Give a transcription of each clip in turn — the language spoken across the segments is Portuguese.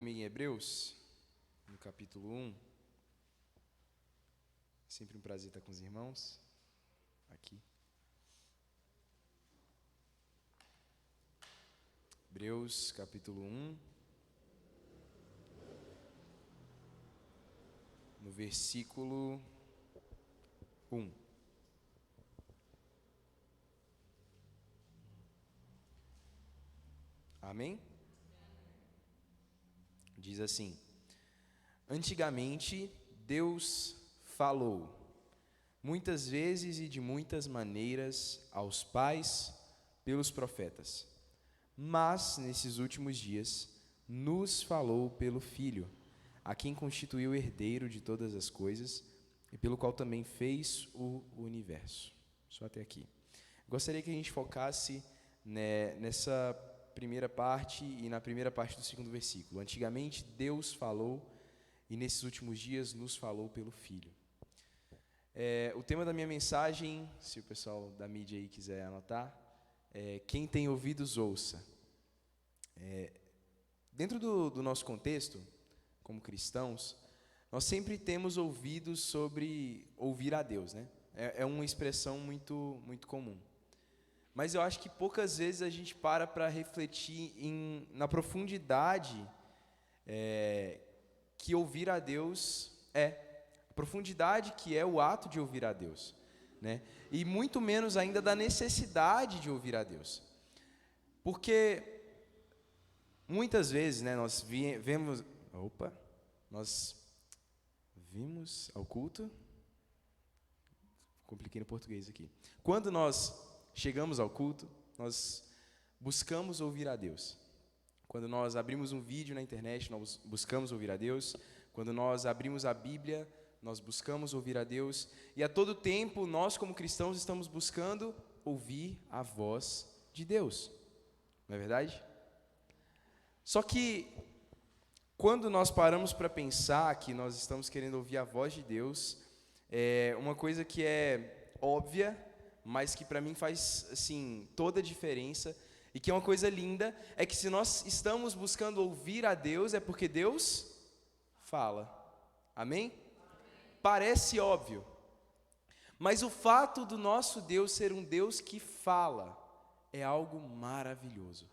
Em Hebreus, no capítulo 1, sempre um prazer estar com os irmãos aqui. Hebreus, capítulo 1, no versículo 1. Amém? Diz assim: Antigamente, Deus falou, muitas vezes e de muitas maneiras, aos pais pelos profetas. Mas, nesses últimos dias, nos falou pelo Filho, a quem constituiu herdeiro de todas as coisas e pelo qual também fez o universo. Só até aqui. Gostaria que a gente focasse nessa primeira parte e na primeira parte do segundo versículo. Antigamente, Deus falou e nesses últimos dias nos falou pelo Filho. O tema da minha mensagem, se o pessoal da mídia aí quiser anotar, quem tem ouvidos, ouça. Dentro do nosso contexto, como cristãos, nós sempre temos ouvidos sobre ouvir a Deus, né? É uma expressão muito, muito comum. Mas eu acho que poucas vezes a gente para refletir na profundidade que ouvir a Deus é. A profundidade que é o ato de ouvir a Deus, né? E muito menos ainda da necessidade de ouvir a Deus. Porque muitas vezes, né, nós vimos ao culto. Compliquei no português aqui. Quando nós chegamos ao culto, nós buscamos ouvir a Deus. Quando nós abrimos um vídeo na internet, nós buscamos ouvir a Deus. Quando nós abrimos a Bíblia, nós buscamos ouvir a Deus. E a todo tempo, nós como cristãos estamos buscando ouvir a voz de Deus. Não é verdade? Só que, quando nós paramos para pensar que nós estamos querendo ouvir a voz de Deus, uma coisa que é óbvia, mas que para mim faz assim, toda a diferença, e que é uma coisa linda, é que se nós estamos buscando ouvir a Deus, é porque Deus fala. Amém? Parece óbvio, mas o fato do nosso Deus ser um Deus que fala é algo maravilhoso.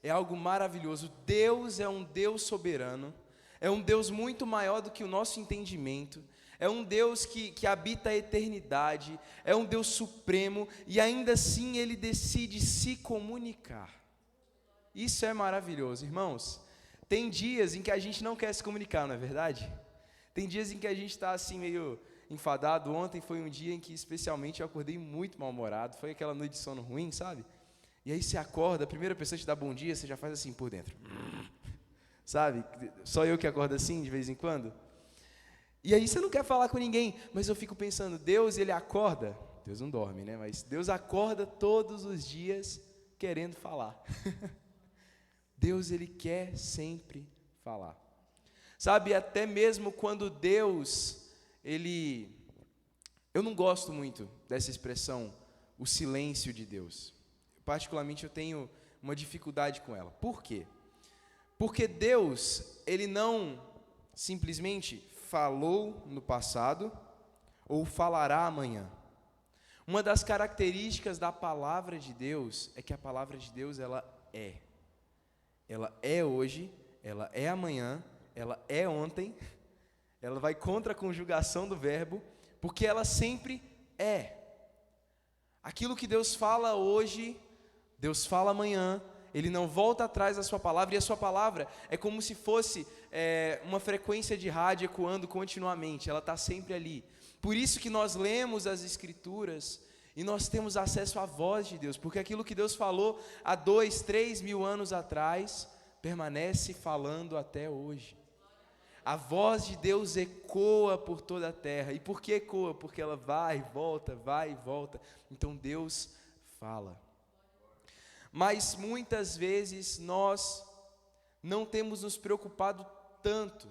É algo maravilhoso. Deus é um Deus soberano, é um Deus muito maior do que o nosso entendimento, é um Deus que habita a eternidade, é um Deus supremo, e ainda assim Ele decide se comunicar. Isso é maravilhoso, irmãos. Tem dias em que a gente não quer se comunicar, não é verdade? Tem dias em que a gente está assim meio enfadado. Ontem foi um dia em que especialmente eu acordei muito mal-humorado, foi aquela noite de sono ruim, sabe? E aí você acorda, a primeira pessoa te dá bom dia, você já faz assim por dentro. Sabe? Só eu que acordo assim de vez em quando. E aí você não quer falar com ninguém, mas eu fico pensando, Deus, Ele acorda, Deus não dorme, né? Mas Deus acorda todos os dias querendo falar. Deus, Ele quer sempre falar. Sabe, até mesmo quando Deus, eu não gosto muito dessa expressão, o silêncio de Deus. Particularmente eu tenho uma dificuldade com ela. Por quê? Porque Deus, Ele não simplesmente falou no passado ou falará amanhã. Uma das características da palavra de Deus é que a palavra de Deus, ela é hoje, ela é amanhã, ela é ontem, ela vai contra a conjugação do verbo, porque ela sempre é. Aquilo que Deus fala hoje, Deus fala amanhã, Ele não volta atrás da sua palavra, e a sua palavra é como se fosse uma frequência de rádio ecoando continuamente, ela está sempre ali. Por isso que nós lemos as Escrituras e nós temos acesso à voz de Deus, porque aquilo que Deus falou há 2, 3 mil anos atrás, permanece falando até hoje. A voz de Deus ecoa por toda a terra. E por que ecoa? Porque ela vai e volta. Então Deus fala. Mas muitas vezes nós não temos nos preocupado tanto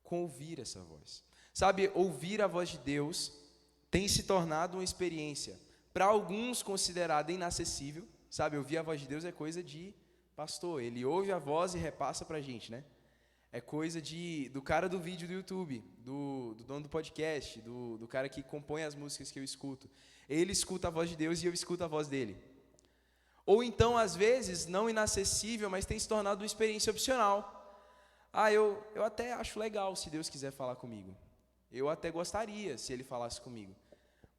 com ouvir essa voz. Sabe, ouvir a voz de Deus tem se tornado uma experiência, para alguns considerada inacessível. Sabe, ouvir a voz de Deus é coisa de pastor, ele ouve a voz e repassa para a gente, né? É coisa do cara do vídeo do YouTube, do dono do podcast, do cara que compõe as músicas que eu escuto. Ele escuta a voz de Deus e eu escuto a voz dele. Ou então, às vezes, não inacessível, mas tem se tornado uma experiência opcional. Eu até acho legal se Deus quiser falar comigo. Eu até gostaria se Ele falasse comigo.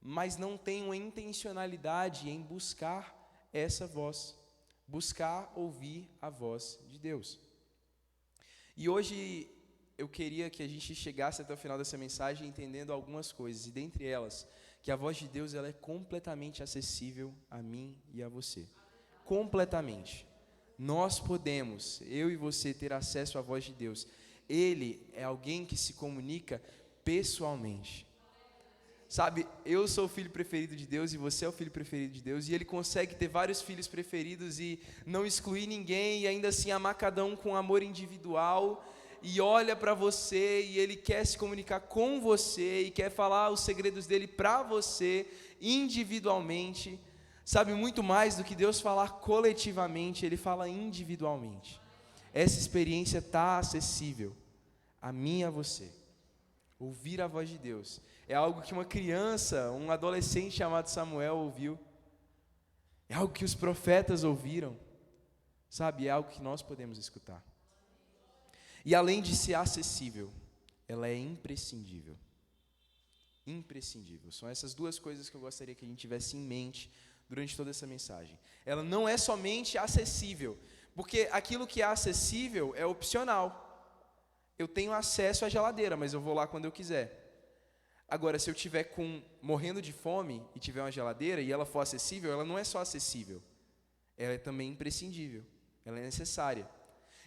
Mas não tenho uma intencionalidade em buscar essa voz. Buscar ouvir a voz de Deus. E hoje eu queria que a gente chegasse até o final dessa mensagem entendendo algumas coisas, e dentre elas, que a voz de Deus ela é completamente acessível a mim e a você. Completamente. Nós podemos, eu e você, ter acesso à voz de Deus. Ele é alguém que se comunica pessoalmente. Sabe, eu sou o filho preferido de Deus e você é o filho preferido de Deus, e Ele consegue ter vários filhos preferidos e não excluir ninguém, e ainda assim amar cada um com amor individual, e olha para você, e Ele quer se comunicar com você, e quer falar os segredos dEle para você, individualmente. Sabe, muito mais do que Deus falar coletivamente, Ele fala individualmente. Essa experiência está acessível a mim e a você. Ouvir a voz de Deus é algo que uma criança, um adolescente chamado Samuel ouviu. É algo que os profetas ouviram. Sabe, é algo que nós podemos escutar. E além de ser acessível, ela é imprescindível. Imprescindível. São essas duas coisas que eu gostaria que a gente tivesse em mente durante toda essa mensagem. Ela não é somente acessível, porque aquilo que é acessível é opcional. Eu tenho acesso à geladeira, mas eu vou lá quando eu quiser. Agora, se eu estiver morrendo de fome e tiver uma geladeira e ela for acessível, ela não é só acessível, ela é também imprescindível, ela é necessária.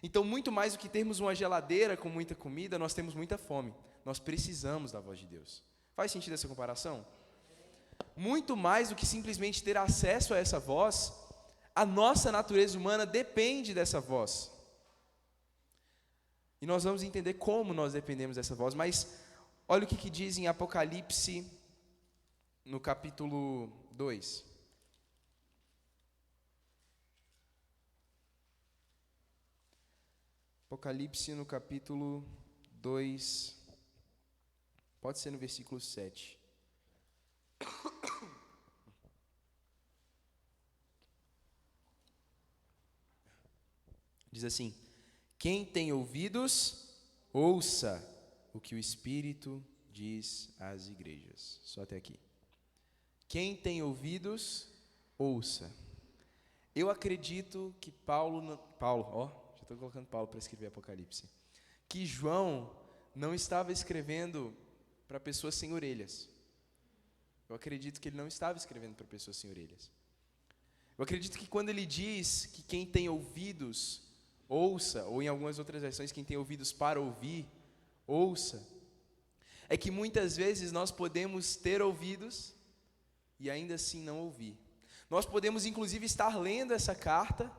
Então, muito mais do que termos uma geladeira com muita comida, nós temos muita fome. Nós precisamos da voz de Deus. Faz sentido essa comparação? Muito mais do que simplesmente ter acesso a essa voz, a nossa natureza humana depende dessa voz. E nós vamos entender como nós dependemos dessa voz, mas olha o que diz em Apocalipse, no capítulo 2. Apocalipse, no capítulo 2, pode ser no versículo 7. Diz assim: quem tem ouvidos, ouça o que o Espírito diz às igrejas. Só até aqui. Quem tem ouvidos, ouça. Eu acredito que Paulo, já estou colocando Paulo para escrever Apocalipse, que João não estava escrevendo para pessoas sem orelhas. Eu acredito que ele não estava escrevendo para pessoas sem orelhas. Eu acredito que quando ele diz que quem tem ouvidos, ouça, ou em algumas outras versões, quem tem ouvidos para ouvir, ouça, é que muitas vezes nós podemos ter ouvidos e ainda assim não ouvir. Nós podemos inclusive estar lendo essa carta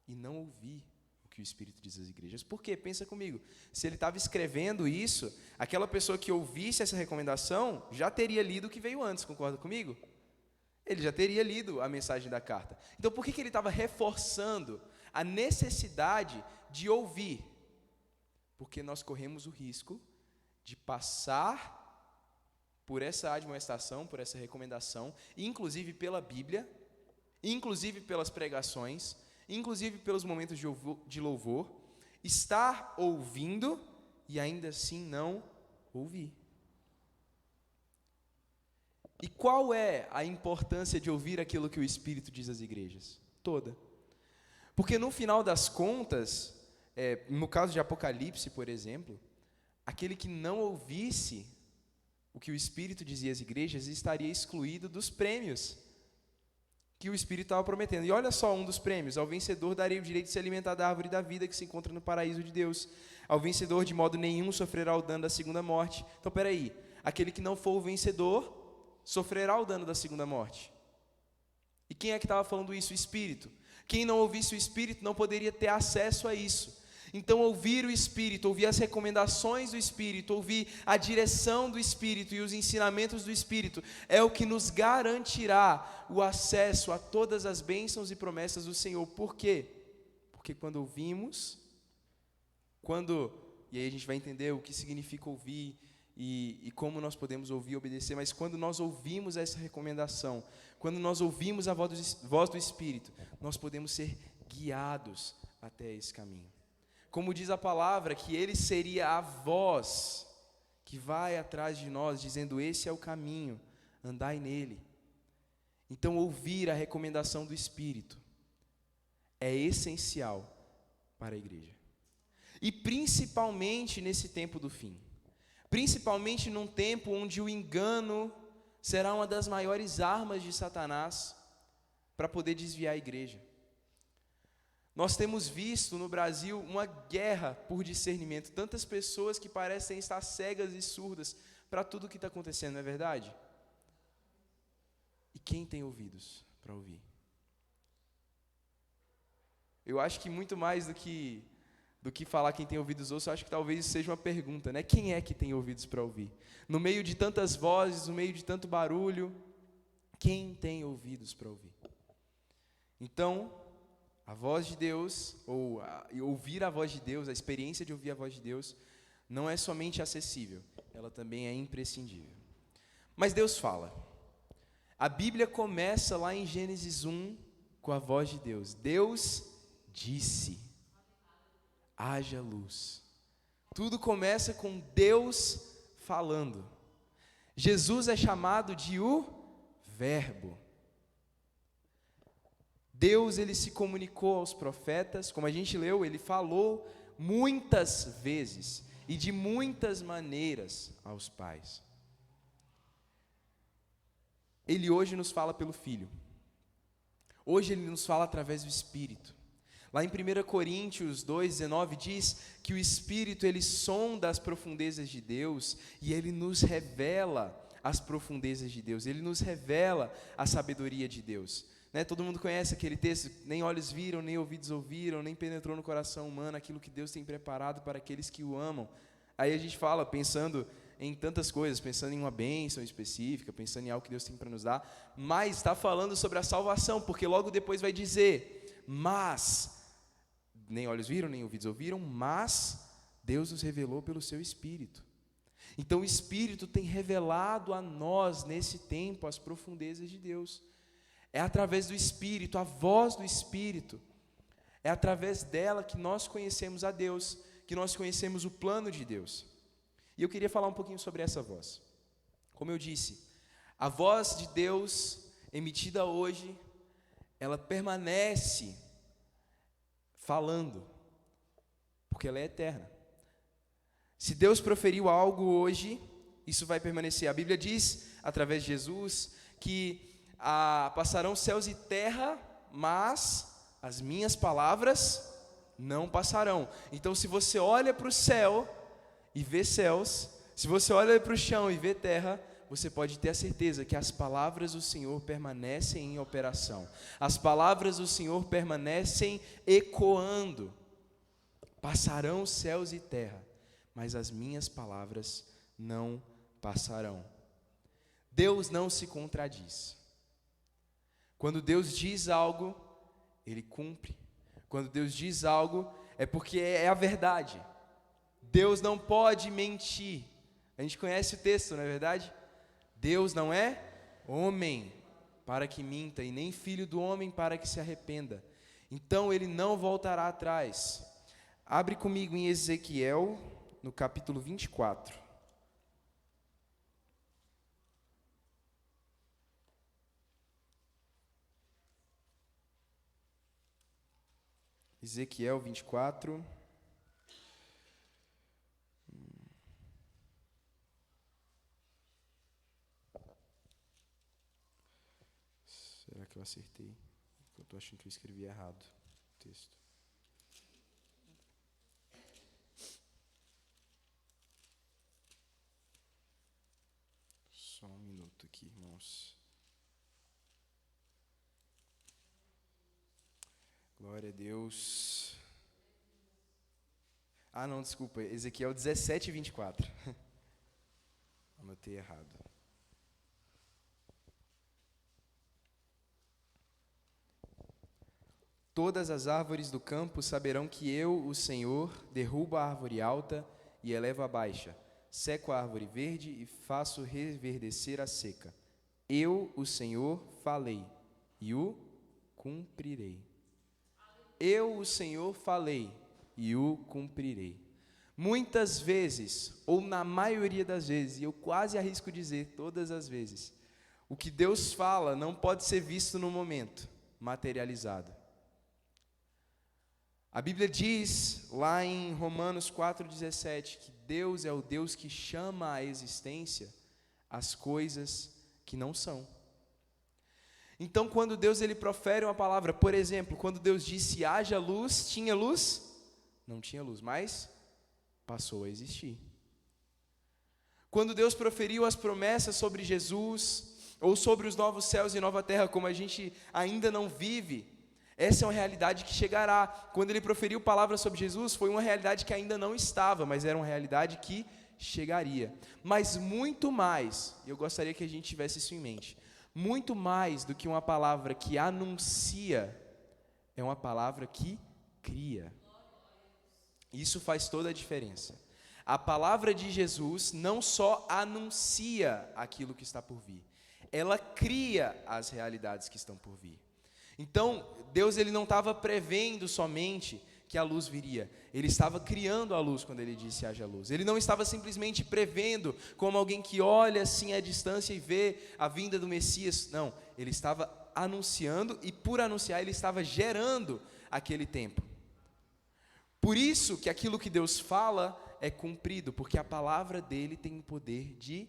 e não ouvir o que o Espírito diz às igrejas. Por quê? Pensa comigo. Se ele estava escrevendo isso, aquela pessoa que ouvisse essa recomendação já teria lido o que veio antes, concorda comigo? Ele já teria lido a mensagem da carta. Então por que ele estava reforçando a necessidade de ouvir? Porque nós corremos o risco de passar por essa admoestação, por essa recomendação, inclusive pela Bíblia, inclusive pelas pregações, inclusive pelos momentos de louvor, estar ouvindo e ainda assim não ouvir. E qual é a importância de ouvir aquilo que o Espírito diz às igrejas? Toda. Porque no final das contas, no caso de Apocalipse, por exemplo, aquele que não ouvisse o que o Espírito dizia às igrejas estaria excluído dos prêmios que o Espírito estava prometendo. E olha só um dos prêmios: ao vencedor darei o direito de se alimentar da árvore da vida que se encontra no paraíso de Deus. Ao vencedor de modo nenhum sofrerá o dano da segunda morte. Então, peraí, aquele que não for o vencedor sofrerá o dano da segunda morte. E quem é que estava falando isso? O Espírito. Quem não ouvisse o Espírito não poderia ter acesso a isso. Então, ouvir o Espírito, ouvir as recomendações do Espírito, ouvir a direção do Espírito e os ensinamentos do Espírito é o que nos garantirá o acesso a todas as bênçãos e promessas do Senhor. Por quê? Porque quando ouvimos, e aí a gente vai entender o que significa ouvir e como nós podemos ouvir e obedecer, mas quando nós ouvimos essa recomendação, quando nós ouvimos a voz do Espírito, nós podemos ser guiados até esse caminho. Como diz a palavra, que Ele seria a voz que vai atrás de nós, dizendo: esse é o caminho, andai nele. Então, ouvir a recomendação do Espírito é essencial para a igreja. E principalmente nesse tempo do fim. Principalmente num tempo onde o engano será uma das maiores armas de Satanás para poder desviar a igreja. Nós temos visto no Brasil uma guerra por discernimento. Tantas pessoas que parecem estar cegas e surdas para tudo o que está acontecendo, não é verdade? E quem tem ouvidos para ouvir? Eu acho que muito mais do que falar quem tem ouvidos ouça, eu acho que talvez isso seja uma pergunta, né? Quem é que tem ouvidos para ouvir? No meio de tantas vozes, no meio de tanto barulho, quem tem ouvidos para ouvir? Então, a voz de Deus, ouvir a voz de Deus, a experiência de ouvir a voz de Deus, não é somente acessível, ela também é imprescindível. Mas Deus fala. A Bíblia começa lá em Gênesis 1 com a voz de Deus. Deus disse: haja luz. Tudo começa com Deus falando. Jesus é chamado de o Verbo. Deus, ele se comunicou aos profetas, como a gente leu, ele falou muitas vezes e de muitas maneiras aos pais. Ele hoje nos fala pelo Filho. Hoje ele nos fala através do Espírito. Lá em 1 Coríntios 2,19 diz que o Espírito, ele sonda as profundezas de Deus e ele nos revela as profundezas de Deus, ele nos revela a sabedoria de Deus. Né? Todo mundo conhece aquele texto: nem olhos viram, nem ouvidos ouviram, nem penetrou no coração humano aquilo que Deus tem preparado para aqueles que o amam. Aí a gente fala, pensando em tantas coisas, pensando em uma bênção específica, pensando em algo que Deus tem para nos dar, mas está falando sobre a salvação, porque logo depois vai dizer: mas, nem olhos viram, nem ouvidos ouviram, mas Deus nos revelou pelo seu Espírito. Então o Espírito tem revelado a nós, nesse tempo, as profundezas de Deus. É através do Espírito, a voz do Espírito, é através dela que nós conhecemos a Deus, que nós conhecemos o plano de Deus. E eu queria falar um pouquinho sobre essa voz. Como eu disse, a voz de Deus, emitida hoje, ela permanece falando, porque ela é eterna. Se Deus proferiu algo hoje, isso vai permanecer. A Bíblia diz, através de Jesus, que passarão céus e terra, mas as minhas palavras não passarão. Então, se você olha para o céu e vê céus, se você olha para o chão e vê terra, você pode ter a certeza que as palavras do Senhor permanecem em operação. As palavras do Senhor permanecem ecoando. Passarão céus e terra, mas as minhas palavras não passarão. Deus não se contradiz. Quando Deus diz algo, Ele cumpre. Quando Deus diz algo, é porque é a verdade. Deus não pode mentir. A gente conhece o texto, não é verdade? Deus não é homem para que minta, e nem filho do homem para que se arrependa. Então Ele não voltará atrás. Abre comigo em Ezequiel, no capítulo 24. Ezequiel 24. Será que eu acertei? Eu estou achando que eu escrevi errado o texto. Só um minuto aqui, irmãos. Glória a Deus. Não, desculpa. Ezequiel 17, 24. Anotei errado. Todas as árvores do campo saberão que eu, o Senhor, derrubo a árvore alta e elevo a baixa, seco a árvore verde e faço reverdecer a seca. Eu, o Senhor, falei e o cumprirei. Eu, o Senhor, falei e o cumprirei. Muitas vezes, ou na maioria das vezes, e eu quase arrisco dizer todas as vezes, o que Deus fala não pode ser visto no momento, materializado. A Bíblia diz, lá em Romanos 4,17, que Deus é o Deus que chama à existência as coisas que não são. Então, quando Deus ele profere uma palavra, por exemplo, quando Deus disse haja luz, tinha luz? Não tinha luz, mas passou a existir. Quando Deus proferiu as promessas sobre Jesus, ou sobre os novos céus e nova terra, como a gente ainda não vive, essa é uma realidade que chegará. Quando ele proferiu palavras sobre Jesus, foi uma realidade que ainda não estava, mas era uma realidade que chegaria. Mas muito mais, e eu gostaria que a gente tivesse isso em mente, muito mais do que uma palavra que anuncia, é uma palavra que cria. Isso faz toda a diferença. A palavra de Jesus não só anuncia aquilo que está por vir, ela cria as realidades que estão por vir. Então, Deus ele não estava prevendo somente que a luz viria, ele estava criando a luz quando ele disse haja luz. Ele não estava simplesmente prevendo, como alguém que olha assim à distância e vê a vinda do Messias. Não, ele estava anunciando e por anunciar ele estava gerando aquele tempo. Por isso que aquilo que Deus fala é cumprido, porque a palavra dele tem o poder de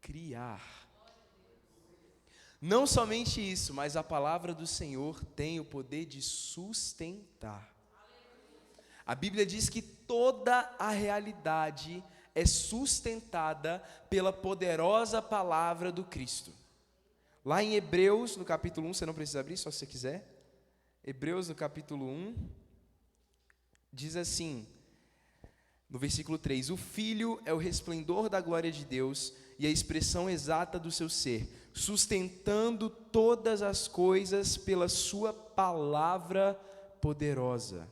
criar. Não somente isso, mas a palavra do Senhor tem o poder de sustentar. A Bíblia diz que toda a realidade é sustentada pela poderosa palavra do Cristo. Lá em Hebreus, no capítulo 1, você não precisa abrir, só se você quiser. Hebreus, no capítulo 1, diz assim, no versículo 3, o Filho é o resplendor da glória de Deus e a expressão exata do seu ser, sustentando todas as coisas pela sua palavra poderosa.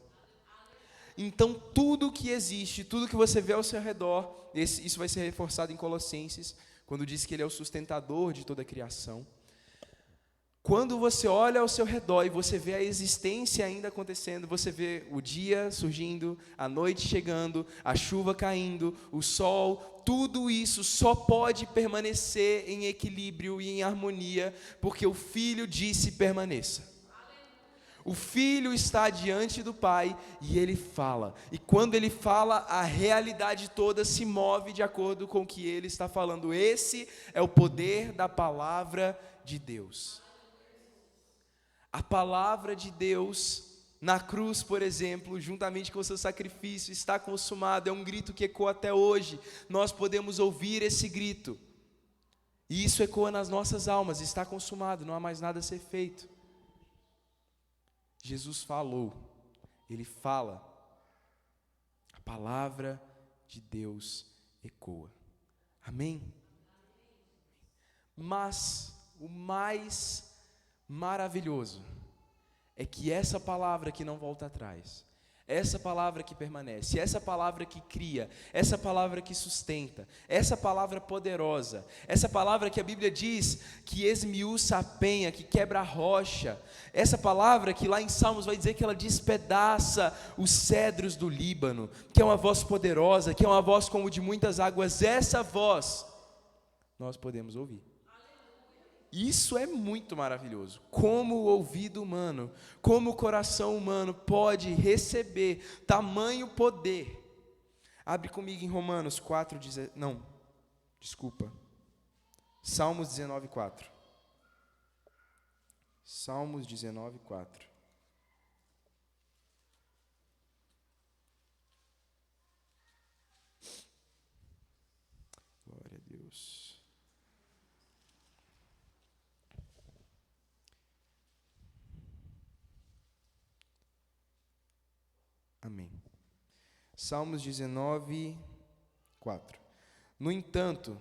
Então, tudo que existe, tudo que você vê ao seu redor, isso vai ser reforçado em Colossenses, quando diz que ele é o sustentador de toda a criação. Quando você olha ao seu redor e você vê a existência ainda acontecendo, você vê o dia surgindo, a noite chegando, a chuva caindo, o sol, tudo isso só pode permanecer em equilíbrio e em harmonia, porque o Filho disse permaneça. O Filho está diante do Pai e ele fala. E quando ele fala, a realidade toda se move de acordo com o que ele está falando. Esse é o poder da palavra de Deus. A palavra de Deus na cruz, por exemplo, juntamente com o seu sacrifício, está consumado. É um grito que ecoa até hoje. Nós podemos ouvir esse grito. E isso ecoa nas nossas almas. Está consumado, não há mais nada a ser feito. Jesus falou, ele fala, a palavra de Deus ecoa. Amém? Mas o mais maravilhoso é que essa palavra que não volta atrás, essa palavra que permanece, essa palavra que cria, essa palavra que sustenta, essa palavra poderosa, essa palavra que a Bíblia diz que esmiuça a penha, que quebra a rocha, essa palavra que lá em Salmos vai dizer que ela despedaça os cedros do Líbano, que é uma voz poderosa, que é uma voz como de muitas águas, essa voz nós podemos ouvir. Isso é muito maravilhoso. Como o ouvido humano, como o coração humano pode receber tamanho poder. Abre comigo em Romanos 4, Salmos 19, 4. Salmos 19, 4. Glória a Deus. Amém. Salmos 19, 4. No entanto,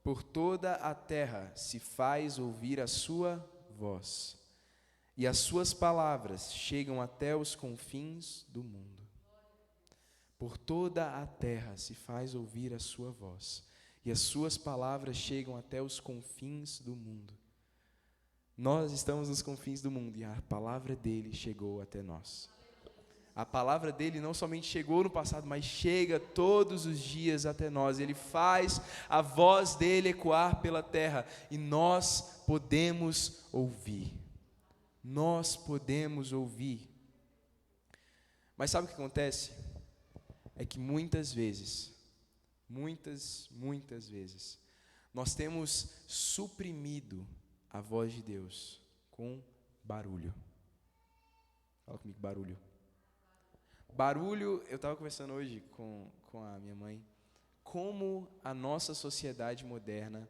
por toda a terra se faz ouvir a sua voz, e as suas palavras chegam até os confins do mundo. Por toda a terra se faz ouvir a sua voz, e as suas palavras chegam até os confins do mundo. Nós estamos nos confins do mundo, e a palavra dele chegou até nós. A palavra dele não somente chegou no passado, mas chega todos os dias até nós. Ele faz a voz dele ecoar pela terra, e nós podemos ouvir. Nós podemos ouvir. Mas sabe o que acontece? É que muitas vezes, nós temos suprimido a voz de Deus com barulho. Fala comigo, barulho. Barulho, eu estava conversando hoje com a minha mãe, como a nossa sociedade moderna,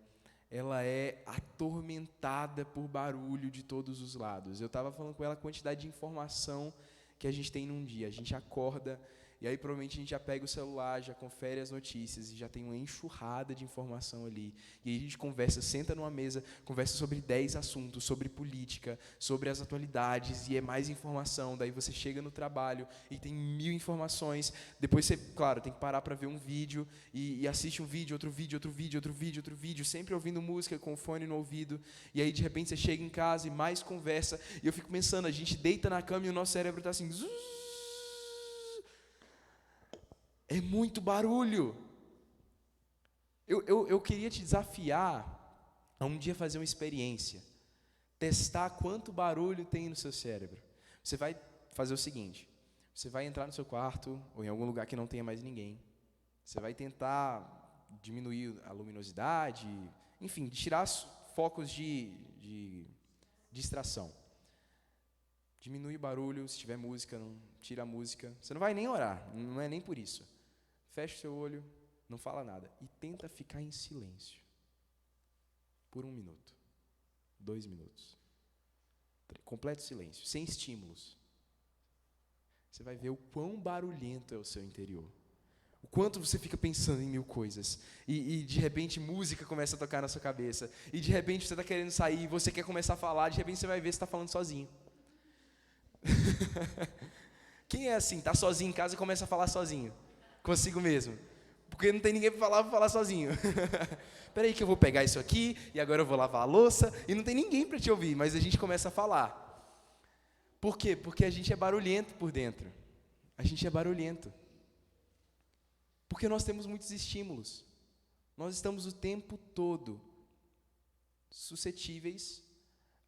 ela é atormentada por barulho de todos os lados. Eu estava falando com ela a quantidade de informação que a gente tem num dia. A gente acorda, e aí provavelmente a gente já pega o celular, já confere as notícias, e já tem uma enxurrada de informação ali. E aí a gente conversa, senta numa mesa, conversa sobre 10 assuntos, sobre política, sobre as atualidades, e é mais informação. Daí você chega no trabalho e tem 1000 informações. Depois você, claro, tem que parar para ver um vídeo, e assiste um vídeo, outro vídeo, sempre ouvindo música com o fone no ouvido. E aí de repente você chega em casa e mais conversa. E eu fico pensando, a gente deita na cama e o nosso cérebro está assim... É muito barulho. Eu queria te desafiar a um dia fazer uma experiência. Testar quanto barulho tem no seu cérebro. Você vai fazer o seguinte. Você vai entrar no seu quarto, ou em algum lugar que não tenha mais ninguém. Você vai tentar diminuir a luminosidade, enfim, tirar os focos de distração. Diminui o barulho, se tiver música, não tira a música. Você não vai nem orar, não é nem por isso. Fecha o seu olho, não fala nada e tenta ficar em silêncio. Por 1 minuto, 2 minutos. Completo silêncio, sem estímulos. Você vai ver o quão barulhento é o seu interior. O quanto você fica pensando em 1000 coisas. E de repente música começa a tocar na sua cabeça. E de repente você está querendo sair e você quer começar a falar. De repente você vai ver se está falando sozinho. Quem é assim? Está sozinho em casa e começa a falar sozinho. Consigo mesmo. Porque não tem ninguém para falar, vou falar sozinho. Espera aí que eu vou pegar isso aqui, e agora eu vou lavar a louça, e não tem ninguém para te ouvir, mas a gente começa a falar. Por quê? Porque a gente é barulhento por dentro. A gente é barulhento. Porque nós temos muitos estímulos. Nós estamos o tempo todo suscetíveis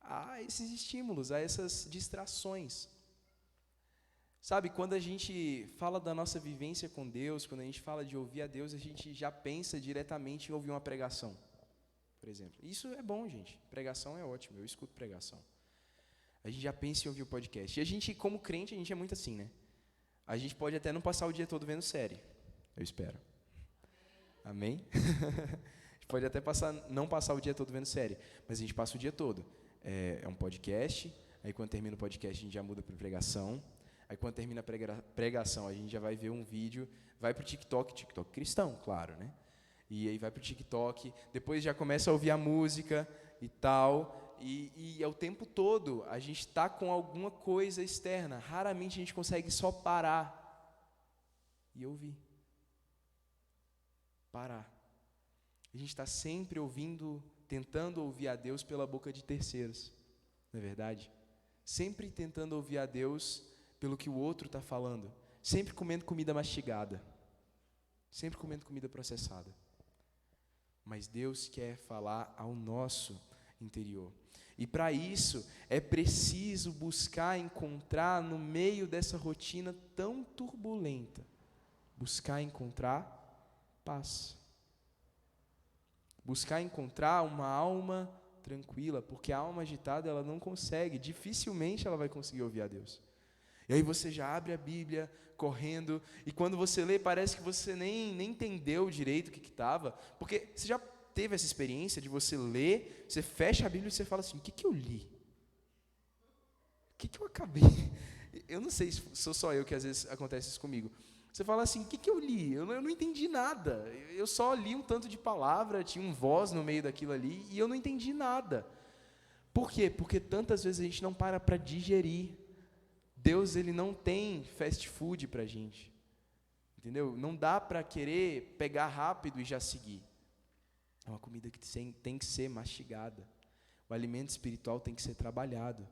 a esses estímulos, a essas distrações. Sabe, quando a gente fala da nossa vivência com Deus, quando a gente fala de ouvir a Deus, a gente já pensa diretamente em ouvir uma pregação, por exemplo. Isso é bom, gente. Pregação é ótimo, eu escuto pregação. A gente já pensa em ouvir o podcast. E a gente, como crente, a gente é muito assim, né? A gente pode até não passar o dia todo vendo série. Eu espero. Amém? A gente pode até não passar o dia todo vendo série, mas a gente passa o dia todo. É um podcast, aí quando termina o podcast a gente já muda para pregação. Aí quando termina a pregação, a gente já vai ver um vídeo, vai para o TikTok cristão, claro, né? E aí vai para o TikTok, depois já começa a ouvir a música e tal, e é o tempo todo a gente está com alguma coisa externa. Raramente a gente consegue só parar e ouvir. Parar. A gente está sempre ouvindo, tentando ouvir a Deus pela boca de terceiros, não é verdade? Sempre tentando ouvir a Deus pelo que o outro está falando, sempre comendo comida mastigada, sempre comendo comida processada. Mas Deus quer falar ao nosso interior. E para isso é preciso buscar encontrar no meio dessa rotina tão turbulenta, buscar encontrar paz. Buscar encontrar uma alma tranquila, porque a alma agitada ela não consegue, dificilmente ela vai conseguir ouvir a Deus. E aí você já abre a Bíblia, correndo, e quando você lê, parece que você nem entendeu direito o que estava, porque você já teve essa experiência de você ler, você fecha a Bíblia e você fala assim, o que eu li? O que eu acabei? Eu não sei se sou só eu que às vezes acontece isso comigo. Você fala assim, o que eu li? Eu não entendi nada, eu só li um tanto de palavra, tinha um voz no meio daquilo ali, e eu não entendi nada. Por quê? Porque tantas vezes a gente não para digerir. Deus, ele não tem fast food para a gente. Entendeu? Não dá para querer pegar rápido e já seguir. É uma comida que tem que ser mastigada. O alimento espiritual tem que ser trabalhado.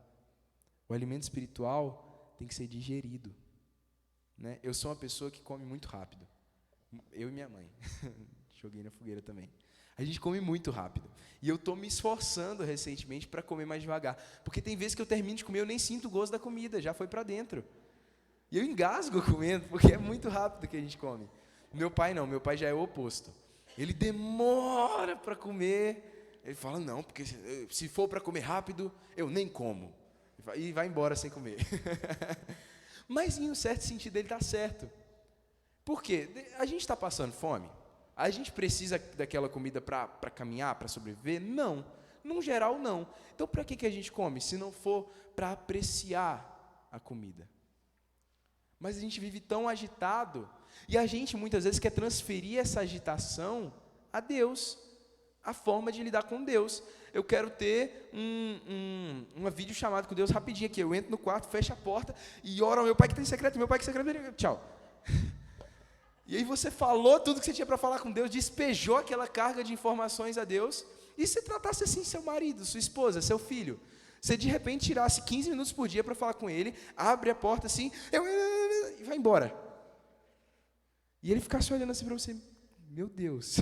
O alimento espiritual tem que ser digerido. Né? Eu sou uma pessoa que come muito rápido. Eu e minha mãe. Joguei na fogueira também. A gente come muito rápido. E eu estou me esforçando recentemente para comer mais devagar. Porque tem vezes que eu termino de comer, eu nem sinto o gosto da comida, já foi para dentro. E eu engasgo comendo, porque é muito rápido que a gente come. Meu pai não, meu pai já é o oposto. Ele demora para comer. Ele fala, não, porque se for para comer rápido, eu nem como. E vai embora sem comer. Mas em um certo sentido ele está certo. Por quê? A gente está passando fome? A gente precisa daquela comida para caminhar, para sobreviver? Não. No geral, não. Então, para que a gente come, se não for para apreciar a comida? Mas a gente vive tão agitado, e a gente muitas vezes quer transferir essa agitação a Deus, a forma de lidar com Deus. Eu quero ter uma videochamada com Deus rapidinho aqui. Eu entro no quarto, fecho a porta e oro ao meu pai que tem secreto, meu pai que tem secreto, tchau. E aí você falou tudo que você tinha para falar com Deus, despejou aquela carga de informações a Deus, e se tratasse assim seu marido, sua esposa, seu filho, você de repente tirasse 15 minutos por dia para falar com ele, abre a porta assim, e vai embora. E ele ficasse olhando assim para você, meu Deus,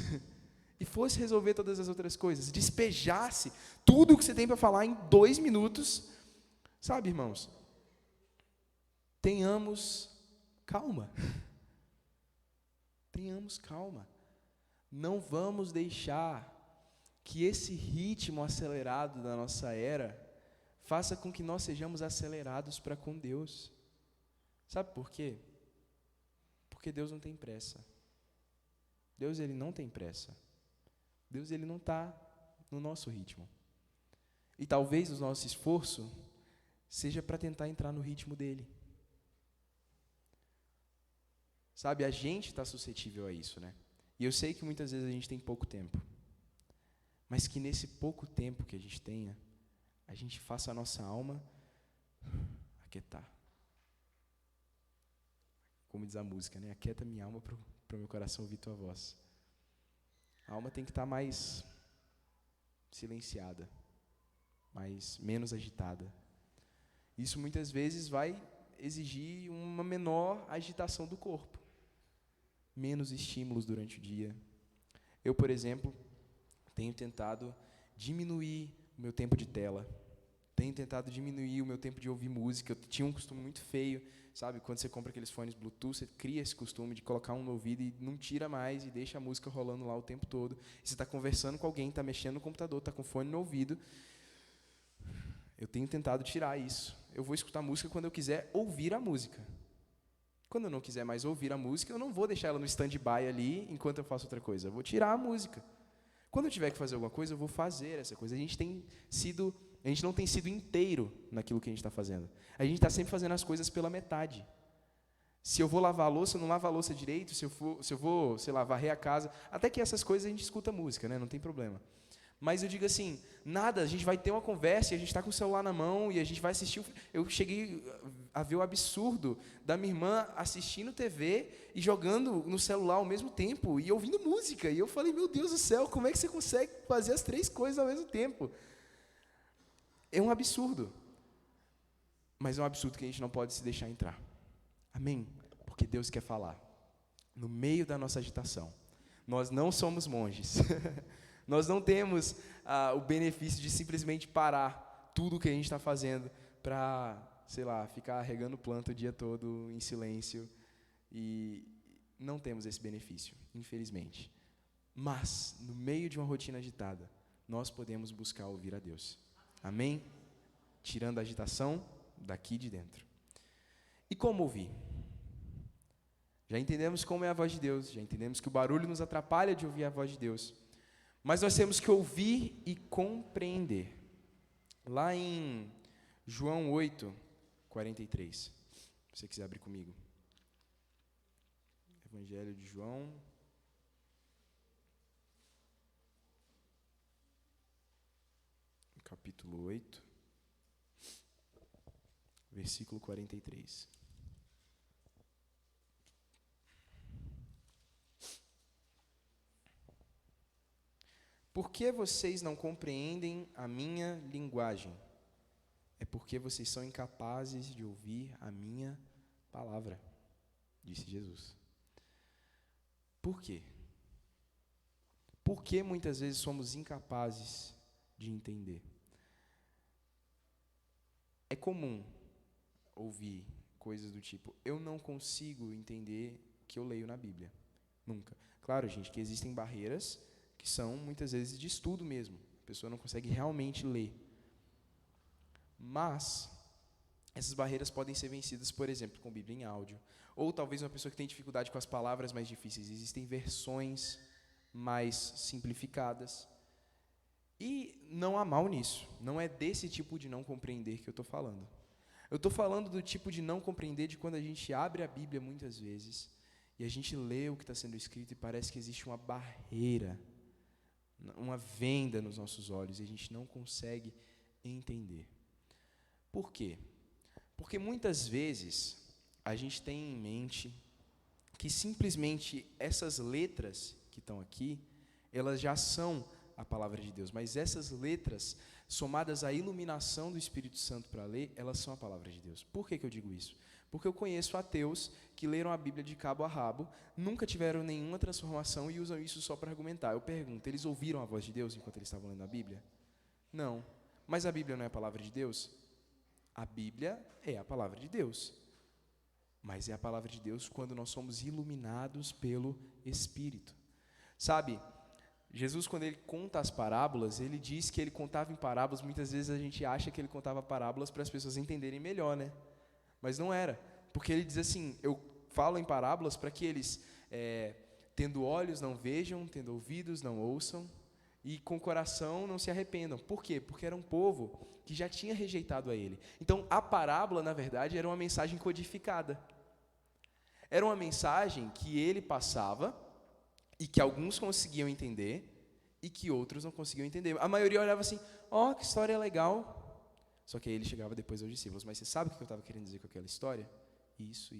e fosse resolver todas as outras coisas, despejasse tudo o que você tem para falar em 2 minutos, sabe, irmãos? Tenhamos calma. Tenhamos calma. Não vamos deixar que esse ritmo acelerado da nossa era faça com que nós sejamos acelerados para com Deus. Sabe por quê? Porque Deus não tem pressa. Deus, ele não tem pressa. Deus, ele não está no nosso ritmo. E talvez o nosso esforço seja para tentar entrar no ritmo dele. Sabe, a gente está suscetível a isso, né? E eu sei que muitas vezes a gente tem pouco tempo. Mas que nesse pouco tempo que a gente tenha, a gente faça a nossa alma aquietar. Como diz a música, né? Aquieta minha alma para o meu coração ouvir tua voz. A alma tem que estar mais silenciada, menos agitada. Isso muitas vezes vai exigir uma menor agitação do corpo. Menos estímulos durante o dia. Eu, por exemplo, tenho tentado diminuir o meu tempo de tela. Tenho tentado diminuir o meu tempo de ouvir música. Eu tinha um costume muito feio, sabe? Quando você compra aqueles fones Bluetooth, você cria esse costume de colocar um no ouvido e não tira mais e deixa a música rolando lá o tempo todo. E você está conversando com alguém, está mexendo no computador, está com o fone no ouvido. Eu tenho tentado tirar isso. Eu vou escutar música quando eu quiser ouvir a música. Quando eu não quiser mais ouvir a música, eu não vou deixar ela no stand-by ali enquanto eu faço outra coisa. Eu vou tirar a música. Quando eu tiver que fazer alguma coisa, eu vou fazer essa coisa. A gente não tem sido inteiro naquilo que a gente está fazendo. A gente está sempre fazendo as coisas pela metade. Se eu vou lavar a louça, eu não lavo a louça direito. Se eu vou, sei lá, varrer a casa. Até que essas coisas a gente escuta música, né? Não tem problema. Mas eu digo assim, nada, a gente vai ter uma conversa e a gente está com o celular na mão e a gente vai assistir. Eu cheguei a ver o absurdo da minha irmã assistindo TV e jogando no celular ao mesmo tempo e ouvindo música. E eu falei, meu Deus do céu, como é que você consegue fazer as 3 coisas ao mesmo tempo? É um absurdo. Mas é um absurdo que a gente não pode se deixar entrar. Amém? Porque Deus quer falar. No meio da nossa agitação. Nós não somos monges. Nós não temos o benefício de simplesmente parar tudo o que a gente está fazendo para, sei lá, ficar regando planta o dia todo em silêncio. E não temos esse benefício, infelizmente. Mas, no meio de uma rotina agitada, nós podemos buscar ouvir a Deus. Amém? Tirando a agitação daqui de dentro. E como ouvir? Já entendemos como é a voz de Deus, já entendemos que o barulho nos atrapalha de ouvir a voz de Deus. Mas nós temos que ouvir e compreender. Lá em João 8, 43. Se você quiser abrir comigo. Evangelho de João. capítulo 8, versículo 43. Por que vocês não compreendem a minha linguagem? É porque vocês são incapazes de ouvir a minha palavra, disse Jesus. Por quê? Por que muitas vezes somos incapazes de entender? É comum ouvir coisas do tipo, eu não consigo entender o que eu leio na Bíblia. Nunca. Claro, gente, que existem barreiras que são muitas vezes de estudo mesmo. A pessoa não consegue realmente ler. Mas essas barreiras podem ser vencidas, por exemplo, com Bíblia em áudio. Ou talvez uma pessoa que tem dificuldade com as palavras mais difíceis. Existem versões mais simplificadas. E não há mal nisso. Não é desse tipo de não compreender que eu estou falando. Eu estou falando do tipo de não compreender de quando a gente abre a Bíblia muitas vezes e a gente lê o que está sendo escrito e parece que existe uma barreira, uma venda nos nossos olhos e a gente não consegue entender. Por quê? Porque muitas vezes a gente tem em mente que simplesmente essas letras que estão aqui, elas já são a palavra de Deus, mas essas letras, somadas à iluminação do Espírito Santo para ler, elas são a palavra de Deus. Por que eu digo isso? Porque eu conheço ateus que leram a Bíblia de cabo a rabo, nunca tiveram nenhuma transformação e usam isso só para argumentar. Eu pergunto, eles ouviram a voz de Deus enquanto eles estavam lendo a Bíblia? Não. Mas a Bíblia não é a palavra de Deus? A Bíblia é a palavra de Deus. Mas é a palavra de Deus quando nós somos iluminados pelo Espírito. Sabe, Jesus, quando ele conta as parábolas, ele diz que ele contava em parábolas. Muitas vezes a gente acha que ele contava parábolas para as pessoas entenderem melhor, né? Mas não era, porque ele diz assim, eu falo em parábolas para que eles, tendo olhos não vejam, tendo ouvidos não ouçam, e com coração não se arrependam. Por quê? Porque era um povo que já tinha rejeitado a ele. Então, a parábola, na verdade, era uma mensagem codificada. Era uma mensagem que ele passava, e que alguns conseguiam entender, e que outros não conseguiam entender. A maioria olhava assim, que história legal. Só que aí ele chegava depois aos discípulos, mas você sabe o que eu estava querendo dizer com aquela história? Isso.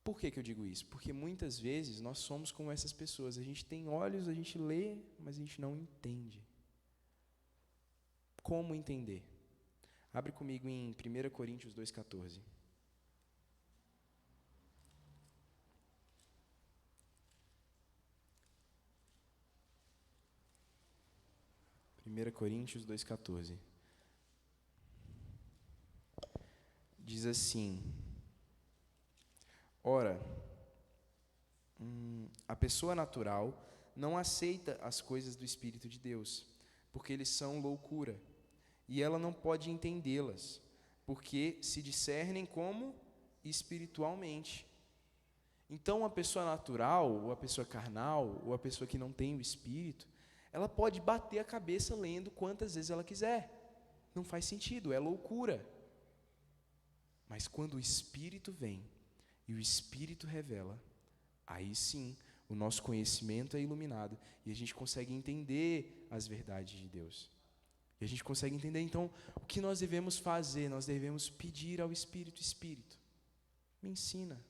Por que eu digo isso? Porque muitas vezes nós somos como essas pessoas, a gente tem olhos, a gente lê, mas a gente não entende. Como entender? Abre comigo em 1 Coríntios 2,14. 1 Coríntios 2,14. Diz assim, ora, a pessoa natural não aceita as coisas do Espírito de Deus, porque eles são loucura, e ela não pode entendê-las, porque se discernem como espiritualmente. Então, a pessoa natural, ou a pessoa carnal, ou a pessoa que não tem o Espírito, ela pode bater a cabeça lendo quantas vezes ela quiser. Não faz sentido, é loucura. Mas quando o Espírito vem e o Espírito revela, aí sim, o nosso conhecimento é iluminado e a gente consegue entender as verdades de Deus. E a gente consegue entender, então, o que nós devemos fazer? Nós devemos pedir ao Espírito, Espírito, me ensina.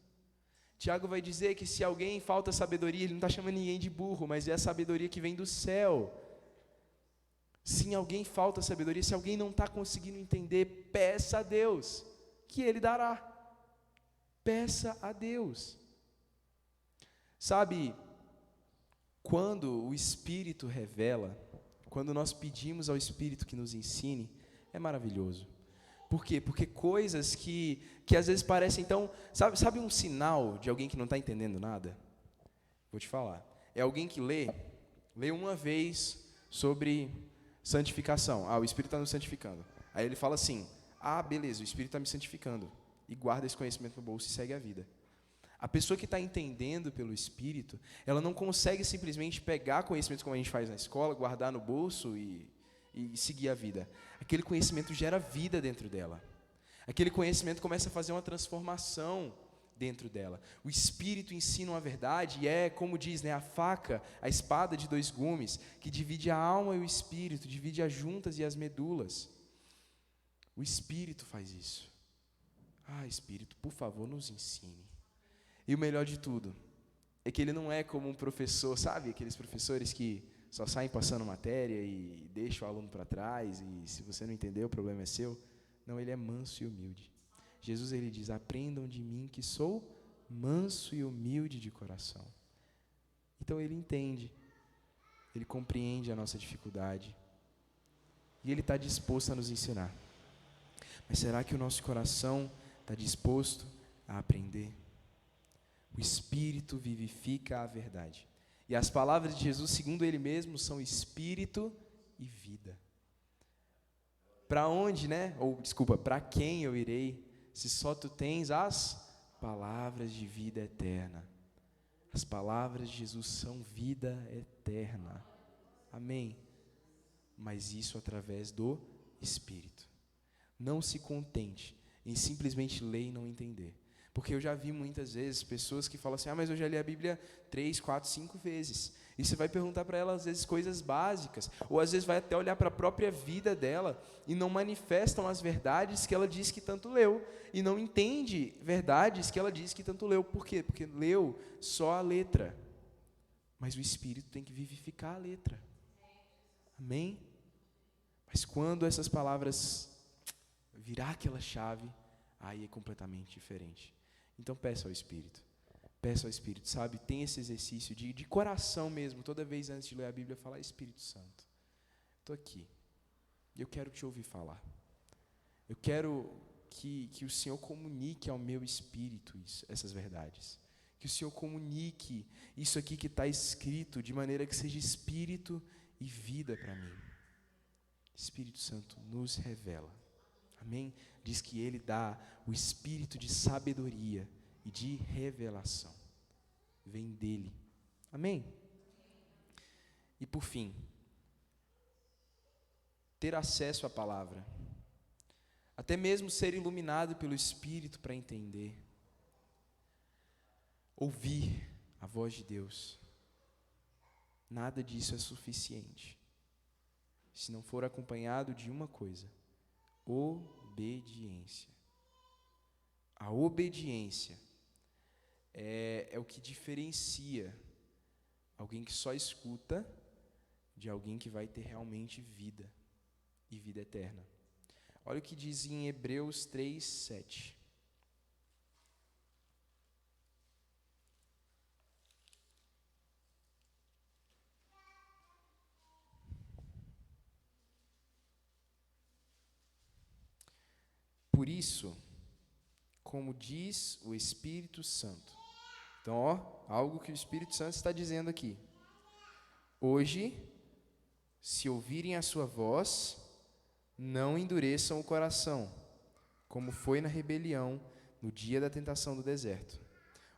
Tiago vai dizer que se alguém falta sabedoria, ele não está chamando ninguém de burro, mas é a sabedoria que vem do céu. Se alguém falta sabedoria, se alguém não está conseguindo entender, peça a Deus, que Ele dará. Peça a Deus. Sabe, quando o Espírito revela, quando nós pedimos ao Espírito que nos ensine, é maravilhoso. Por quê? Porque coisas que às vezes parecem tão... Sabe um sinal de alguém que não está entendendo nada? Vou te falar. É alguém que lê uma vez sobre santificação. O Espírito está nos santificando. Aí ele fala assim, beleza, o Espírito está me santificando. E guarda esse conhecimento no bolso e segue a vida. A pessoa que está entendendo pelo Espírito, ela não consegue simplesmente pegar conhecimentos como a gente faz na escola, guardar no bolso e seguir a vida. Aquele conhecimento gera vida dentro dela. Aquele conhecimento começa a fazer uma transformação dentro dela. O Espírito ensina a verdade e é, como diz, né, a faca, a espada de dois gumes, que divide a alma e o Espírito, divide as juntas e as medulas. O Espírito faz isso. Espírito, por favor, nos ensine. E o melhor de tudo é que ele não é como um professor, sabe? Aqueles professores que só saem passando matéria e deixam o aluno para trás e se você não entendeu, o problema é seu. Não, ele é manso e humilde. Jesus, ele diz, aprendam de mim que sou manso e humilde de coração. Então ele entende, ele compreende a nossa dificuldade e ele está disposto a nos ensinar. Mas será que o nosso coração está disposto a aprender? O Espírito vivifica a verdade. E as palavras de Jesus, segundo ele mesmo, são Espírito e vida. Para onde, né? Para quem eu irei, se só tu tens as palavras de vida eterna? As palavras de Jesus são vida eterna. Amém? Mas isso através do Espírito. Não se contente em simplesmente ler e não entender. Porque eu já vi muitas vezes pessoas que falam assim, mas eu já li a Bíblia 3, 4, 5 vezes. E você vai perguntar para ela, às vezes, coisas básicas. Ou às vezes vai até olhar para a própria vida dela e não manifestam as verdades que ela diz que tanto leu. E não entende verdades que ela diz que tanto leu. Por quê? Porque leu só a letra. Mas o Espírito tem que vivificar a letra. Amém? Mas quando essas palavras virar aquela chave, aí é completamente diferente. Então peça ao Espírito, sabe? Tem esse exercício de coração mesmo, toda vez antes de ler a Bíblia, falar, Espírito Santo, estou aqui, e eu quero te ouvir falar. Eu quero que o Senhor comunique ao meu espírito essas verdades. Que o Senhor comunique isso aqui que está escrito, de maneira que seja espírito e vida para mim. Espírito Santo nos revela. Amém? Diz que Ele dá o espírito de sabedoria e de revelação. Vem dEle. Amém? E por fim, ter acesso à palavra. Até mesmo ser iluminado pelo Espírito para entender. Ouvir a voz de Deus. Nada disso é suficiente se não for acompanhado de uma coisa: obediência. A obediência é o que diferencia alguém que só escuta de alguém que vai ter realmente vida e vida eterna. Olha o que diz em Hebreus 3:7. Por isso, como diz o Espírito Santo. Então, algo que o Espírito Santo está dizendo aqui. Hoje, se ouvirem a sua voz, não endureçam o coração, como foi na rebelião, no dia da tentação do deserto,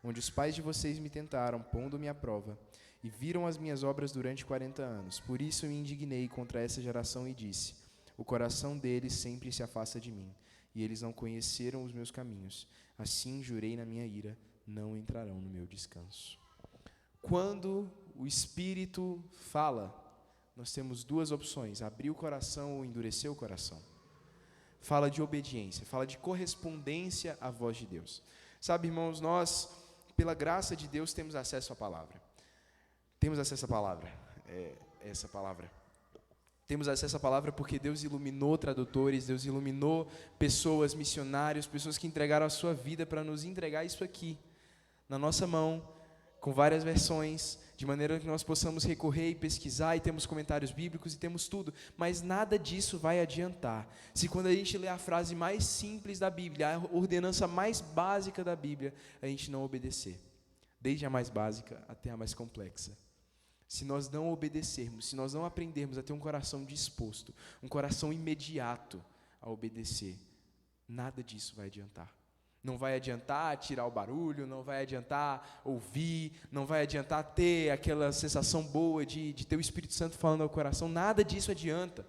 onde os pais de vocês me tentaram, pondo-me à prova, e viram as minhas obras durante 40 anos. Por isso me indignei contra essa geração e disse: o coração deles sempre se afasta de mim, e eles não conheceram os meus caminhos. Assim jurei na minha ira, não entrarão no meu descanso. Quando o Espírito fala, nós temos duas opções: abrir o coração ou endurecer o coração. Fala de obediência, fala de correspondência à voz de Deus. Sabe, irmãos, nós, pela graça de Deus, temos acesso à palavra. Temos acesso à palavra, essa palavra. Temos acesso à palavra porque Deus iluminou tradutores, Deus iluminou pessoas, missionários, pessoas que entregaram a sua vida para nos entregar isso aqui, na nossa mão, com várias versões, de maneira que nós possamos recorrer e pesquisar, e temos comentários bíblicos, e temos tudo, mas nada disso vai adiantar, se quando a gente lê a frase mais simples da Bíblia, a ordenança mais básica da Bíblia, a gente não obedecer, desde a mais básica até a mais complexa. Se nós não obedecermos, se nós não aprendermos a ter um coração disposto, um coração imediato a obedecer, nada disso vai adiantar. Não vai adiantar tirar o barulho, não vai adiantar ouvir, não vai adiantar ter aquela sensação boa de ter o Espírito Santo falando ao coração, nada disso adianta.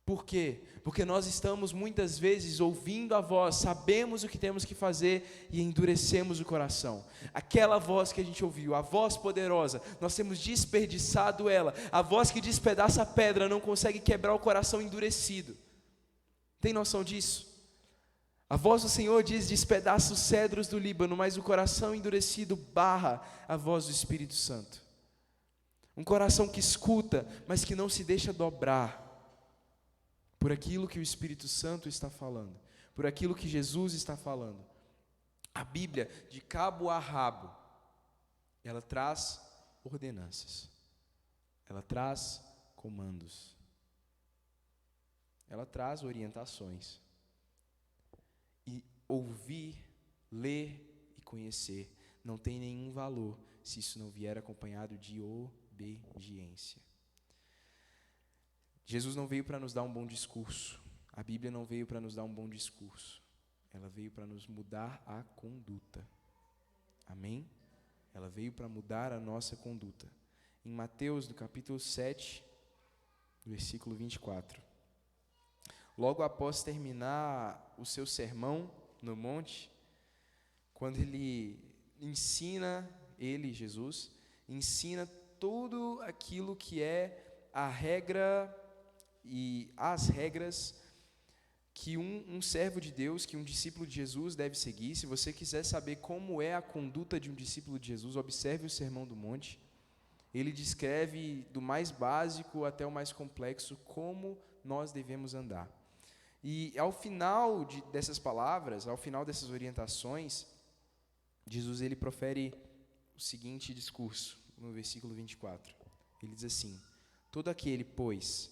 Por quê? Porque nós estamos muitas vezes ouvindo a voz, sabemos o que temos que fazer e endurecemos o coração. Aquela voz que a gente ouviu, a voz poderosa, nós temos desperdiçado ela. A voz que despedaça a pedra não consegue quebrar o coração endurecido. Tem noção disso? A voz do Senhor diz: despedaça os cedros do Líbano, mas o coração endurecido barra a voz do Espírito Santo. Um coração que escuta, mas que não se deixa dobrar por aquilo que o Espírito Santo está falando, por aquilo que Jesus está falando. A Bíblia, de cabo a rabo, ela traz ordenanças, ela traz comandos, ela traz orientações. E ouvir, ler e conhecer não tem nenhum valor se isso não vier acompanhado de obediência. Jesus não veio para nos dar um bom discurso. A Bíblia não veio para nos dar um bom discurso. Ela veio para nos mudar a conduta. Amém? Ela veio para mudar a nossa conduta. Em Mateus, no capítulo 7, versículo 24. Logo após terminar o seu sermão no monte, quando Jesus, ensina tudo aquilo que é a regra e as regras que um servo de Deus, que um discípulo de Jesus deve seguir. Se você quiser saber como é a conduta de um discípulo de Jesus, observe o Sermão do Monte. Ele descreve do mais básico até o mais complexo como nós devemos andar. E ao final dessas palavras, ao final dessas orientações, Jesus ele profere o seguinte discurso, no versículo 24. Ele diz assim: todo aquele, pois,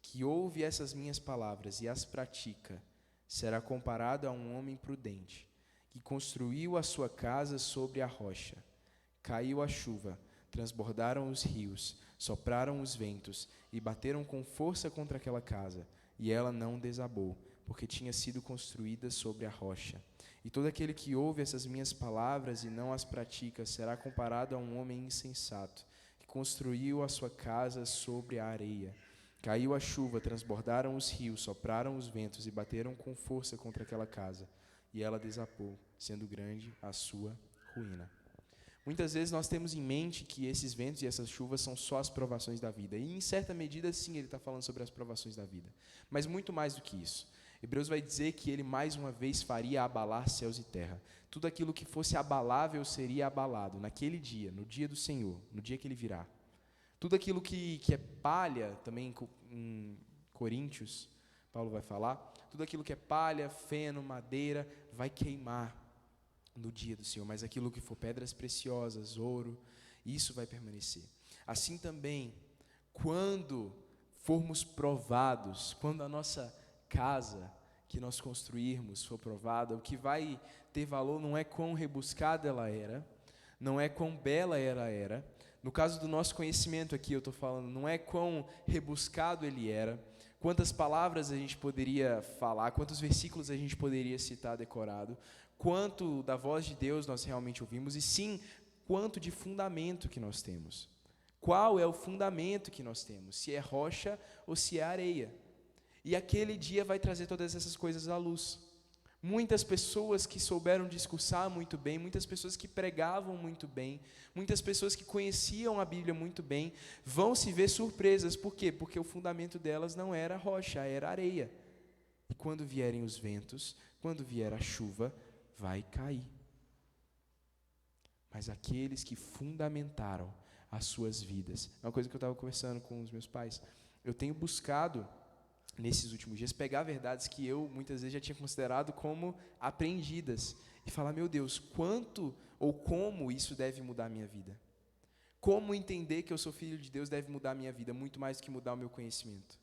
que ouve essas minhas palavras e as pratica, será comparado a um homem prudente, que construiu a sua casa sobre a rocha. Caiu a chuva, transbordaram os rios, sopraram os ventos e bateram com força contra aquela casa, e ela não desabou, porque tinha sido construída sobre a rocha. E todo aquele que ouve essas minhas palavras e não as pratica, será comparado a um homem insensato, que construiu a sua casa sobre a areia. Caiu a chuva, transbordaram os rios, sopraram os ventos e bateram com força contra aquela casa, e ela desabou, sendo grande a sua ruína. Muitas vezes nós temos em mente que esses ventos e essas chuvas são só as provações da vida, e em certa medida sim, ele está falando sobre as provações da vida, mas muito mais do que isso. Hebreus vai dizer que ele mais uma vez faria abalar céus e terra. Tudo aquilo que fosse abalável seria abalado naquele dia, no dia do Senhor, no dia que ele virá. Tudo aquilo que é palha, também em Coríntios, Paulo vai falar, tudo aquilo que é palha, feno, madeira, vai queimar no dia do Senhor, mas aquilo que for pedras preciosas, ouro, isso vai permanecer. Assim também, quando formos provados, quando a nossa casa que nós construirmos for provada, o que vai ter valor não é quão rebuscada ela era, não é quão bela ela era. No caso do nosso conhecimento aqui, eu estou falando, não é quão rebuscado ele era, quantas palavras a gente poderia falar, quantos versículos a gente poderia citar decorado, quanto da voz de Deus nós realmente ouvimos, e sim, quanto de fundamento que nós temos. Qual é o fundamento que nós temos? Se é rocha ou se é areia. E aquele dia vai trazer todas essas coisas à luz. Muitas pessoas que souberam discursar muito bem, muitas pessoas que pregavam muito bem, muitas pessoas que conheciam a Bíblia muito bem, vão se ver surpresas. Por quê? Porque o fundamento delas não era rocha, era areia. E quando vierem os ventos, quando vier a chuva, vai cair. Mas aqueles que fundamentaram as suas vidas, é uma coisa que eu estava conversando com os meus pais, eu tenho buscado nesses últimos dias, pegar verdades que eu muitas vezes já tinha considerado como apreendidas e falar, meu Deus, quanto ou como isso deve mudar a minha vida? Como entender que eu sou filho de Deus deve mudar a minha vida, muito mais do que mudar o meu conhecimento?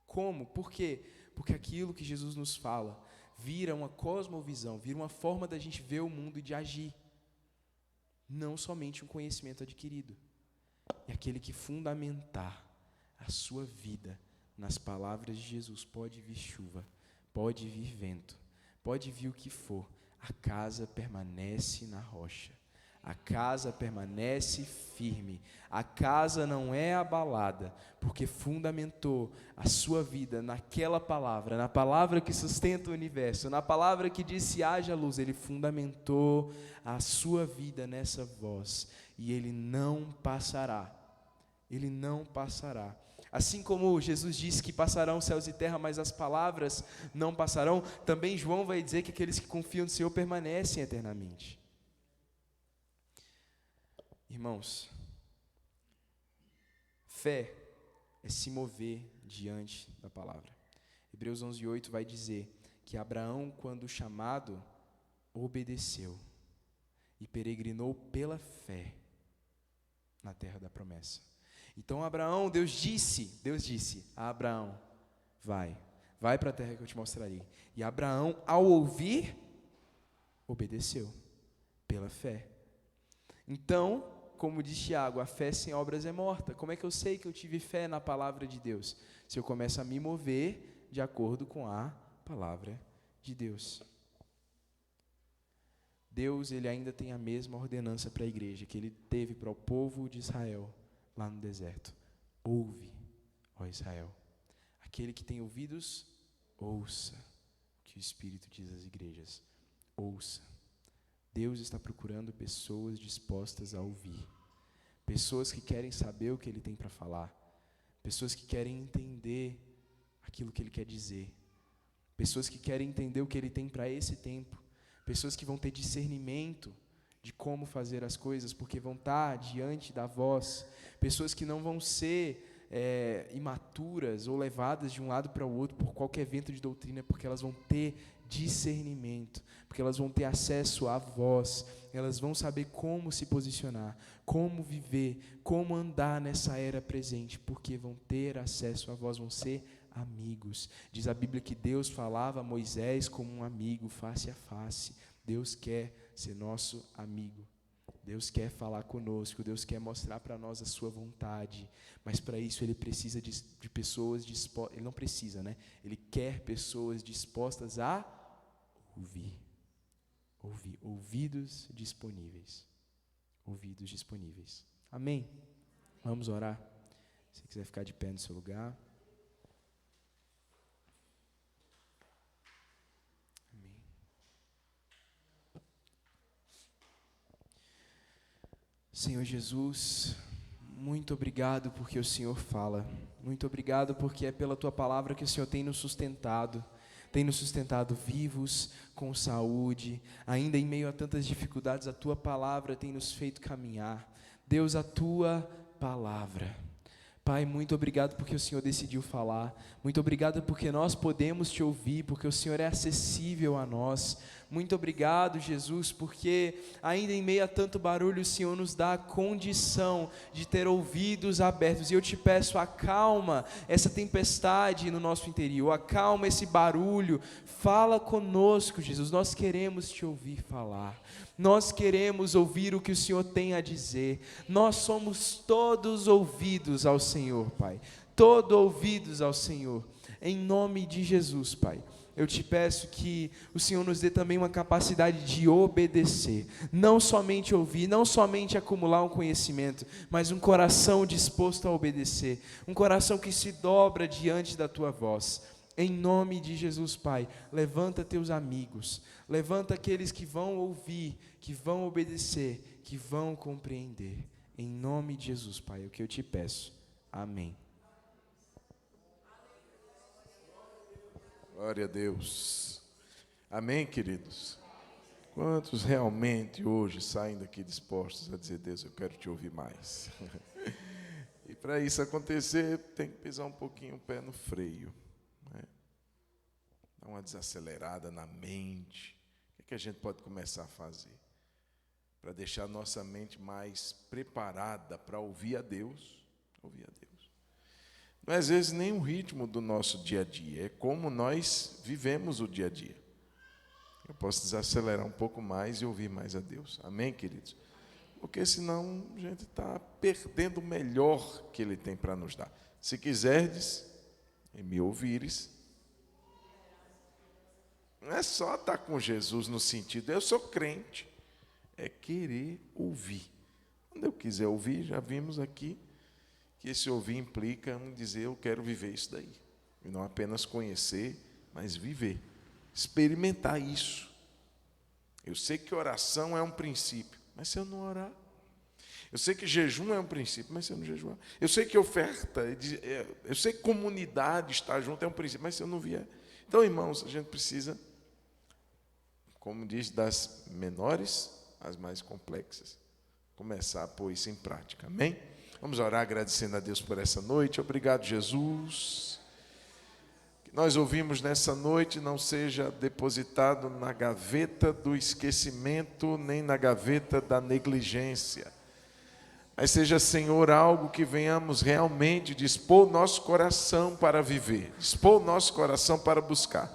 Como? Por quê? Porque aquilo que Jesus nos fala vira uma cosmovisão, vira uma forma da gente ver o mundo e de agir, não somente um conhecimento adquirido. E aquele que fundamentar a sua vida nas palavras de Jesus, pode vir chuva, pode vir vento, pode vir o que for, a casa permanece na rocha, a casa permanece firme, a casa não é abalada, porque fundamentou a sua vida naquela palavra, na palavra que sustenta o universo, na palavra que disse haja luz. Ele fundamentou a sua vida nessa voz, e ele não passará, ele não passará. Assim como Jesus disse que passarão céus e terra, mas as palavras não passarão, também João vai dizer que aqueles que confiam no Senhor permanecem eternamente. Irmãos, fé é se mover diante da palavra. Hebreus 11:8 vai dizer que Abraão, quando chamado, obedeceu e peregrinou pela fé na terra da promessa. Então Abraão, Deus disse a Abraão, vai para a terra que eu te mostrarei. E Abraão, ao ouvir, obedeceu pela fé. Então, como diz Tiago, a fé sem obras é morta. Como é que eu sei que eu tive fé na palavra de Deus? Se eu começo a me mover de acordo com a palavra de Deus. Deus, ele ainda tem a mesma ordenança para a igreja que ele teve para o povo de Israel lá no deserto. Ouve, ó Israel. Aquele que tem ouvidos, ouça o que o Espírito diz às igrejas. Ouça. Deus está procurando pessoas dispostas a ouvir. Pessoas que querem saber o que ele tem para falar. Pessoas que querem entender aquilo que ele quer dizer. Pessoas que querem entender o que ele tem para esse tempo. Pessoas que vão ter discernimento de como fazer as coisas, porque vão estar diante da voz. Pessoas que não vão ser imaturas ou levadas de um lado para o outro por qualquer vento de doutrina, porque elas vão ter discernimento, porque elas vão ter acesso à voz, elas vão saber como se posicionar, como viver, como andar nessa era presente, porque vão ter acesso à voz, vão ser amigos. Diz a Bíblia que Deus falava a Moisés como um amigo, face a face. Deus quer ser nosso amigo. Deus quer falar conosco, Deus quer mostrar para nós a sua vontade, mas para isso ele precisa de pessoas dispostas, ele não precisa, né? Ele quer pessoas dispostas a ouvir, ouvidos disponíveis, amém? Vamos orar, se você quiser ficar de pé no seu lugar. Senhor Jesus, muito obrigado porque o Senhor fala, muito obrigado porque é pela Tua palavra que o Senhor tem nos sustentado vivos, com saúde, ainda em meio a tantas dificuldades, a Tua palavra tem nos feito caminhar. Deus, a Tua palavra. Pai, muito obrigado porque o Senhor decidiu falar, muito obrigado porque nós podemos Te ouvir, porque o Senhor é acessível a nós. Muito obrigado, Jesus, porque ainda em meio a tanto barulho, o Senhor nos dá a condição de ter ouvidos abertos. E eu Te peço, acalma essa tempestade no nosso interior, acalma esse barulho, fala conosco, Jesus. Nós queremos Te ouvir falar, nós queremos ouvir o que o Senhor tem a dizer. Nós somos todos ouvidos ao Senhor, Pai, todos ouvidos ao Senhor, em nome de Jesus, Pai. Eu Te peço que o Senhor nos dê também uma capacidade de obedecer, não somente ouvir, não somente acumular um conhecimento, mas um coração disposto a obedecer, um coração que se dobra diante da Tua voz. Em nome de Jesus, Pai, levanta Teus amigos, levanta aqueles que vão ouvir, que vão obedecer, que vão compreender. Em nome de Jesus, Pai, é o que eu Te peço. Amém. Glória a Deus. Amém, queridos? Quantos realmente hoje saem daqui dispostos a dizer: Deus, eu quero Te ouvir mais? E para isso acontecer, tem que pisar um pouquinho o pé no freio, né? Dar uma desacelerada na mente. O que a gente pode começar a fazer para deixar a nossa mente mais preparada para ouvir a Deus? Ouvir a Deus. Não é às vezes nem o ritmo do nosso dia a dia, é como nós vivemos o dia a dia. Eu posso desacelerar um pouco mais e ouvir mais a Deus. Amém, queridos? Porque senão a gente está perdendo o melhor que Ele tem para nos dar. Se quiserdes e me ouvires, não é só estar com Jesus no sentido, eu sou crente, é querer ouvir. Quando eu quiser ouvir, já vimos aqui que esse ouvir implica em dizer eu quero viver isso daí. E não apenas conhecer, mas viver. Experimentar isso. Eu sei que oração é um princípio, mas se eu não orar. Eu sei que jejum é um princípio, mas se eu não jejuar. Eu sei que oferta, eu sei que comunidade, estar junto é um princípio, mas se eu não vier. Então, irmãos, a gente precisa, como diz, das menores às mais complexas, começar a pôr isso em prática. Amém? Vamos orar agradecendo a Deus por essa noite. Obrigado, Jesus. Que nós ouvimos nessa noite não seja depositado na gaveta do esquecimento, nem na gaveta da negligência. Mas seja, Senhor, algo que venhamos realmente dispor o nosso coração para viver, dispor o nosso coração para buscar.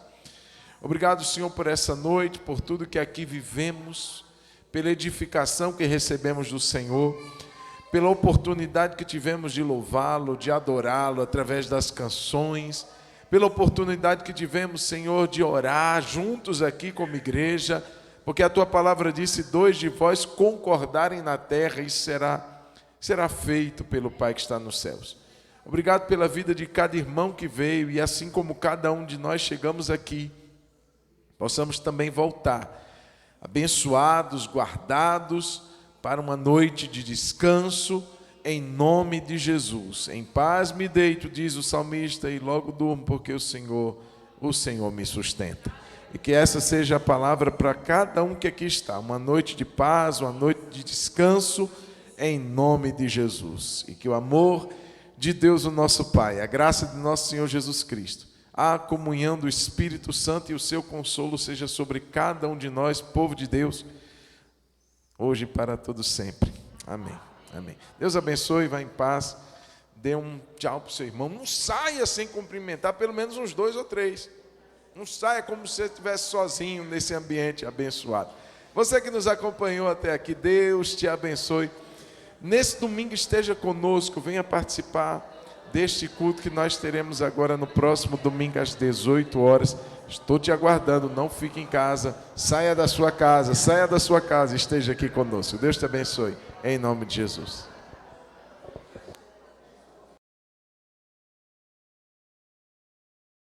Obrigado, Senhor, por essa noite, por tudo que aqui vivemos, pela edificação que recebemos do Senhor, pela oportunidade que tivemos de louvá-lo, de adorá-lo através das canções, pela oportunidade que tivemos, Senhor, de orar juntos aqui como igreja, porque a Tua palavra disse, 2 de vós concordarem na terra, isso será feito pelo Pai que está nos céus. Obrigado pela vida de cada irmão que veio, e assim como cada um de nós chegamos aqui, possamos também voltar, abençoados, guardados, para uma noite de descanso, em nome de Jesus. Em paz me deito, diz o salmista, e logo durmo, porque o Senhor me sustenta. E que essa seja a palavra para cada um que aqui está, uma noite de paz, uma noite de descanso, em nome de Jesus. E que o amor de Deus, o nosso Pai, a graça de nosso Senhor Jesus Cristo, a comunhão do Espírito Santo e o seu consolo seja sobre cada um de nós, povo de Deus, hoje e para todo sempre. Amém. Amém. Deus abençoe, vá em paz. Dê um tchau para o seu irmão. Não saia sem cumprimentar pelo menos uns 2 ou 3. Não saia como se você estivesse sozinho nesse ambiente abençoado. Você que nos acompanhou até aqui, Deus te abençoe. Nesse domingo esteja conosco, venha participar deste culto que nós teremos agora no próximo domingo às 18 horas. Estou te aguardando, não fique em casa, saia da sua casa, esteja aqui conosco. Deus te abençoe, em nome de Jesus.